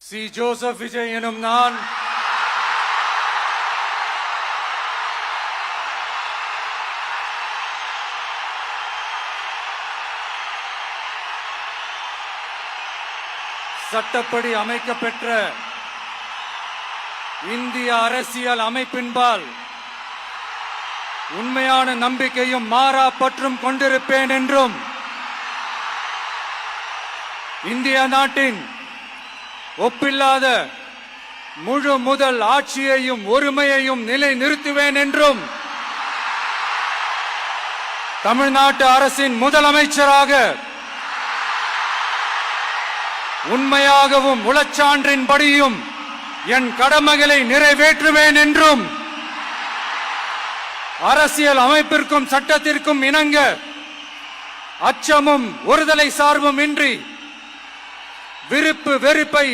C. Joseph Vijay எனும் நான் சட்டப்படி அமைக்கப்பெற்ற இந்திய அரசியல் அமைப்பின்பால் உண்மையான நம்பிக்கையும் மாறா பற்றும் கொண்டிருப்பேன் என்றும் இந்திய நாட்டின் ஒப்பில்லாத முழு முதல் ஆட்சியையும் ஒருமையையும் நிலை நிறுத்துவேன் என்றும் தமிழ்நாட்டு அரசின் முதலமைச்சராக உண்மையாகவும் உளச்சான்றின்படியும் என் கடமைகளை நிறைவேற்றுவேன் என்றும் அரசியல் அமைப்பிற்கும் சட்டத்திற்கும் இணங்க அச்சமும் ஒருதலை சார்பும் இன்றி விருப்பு வெறுப்பை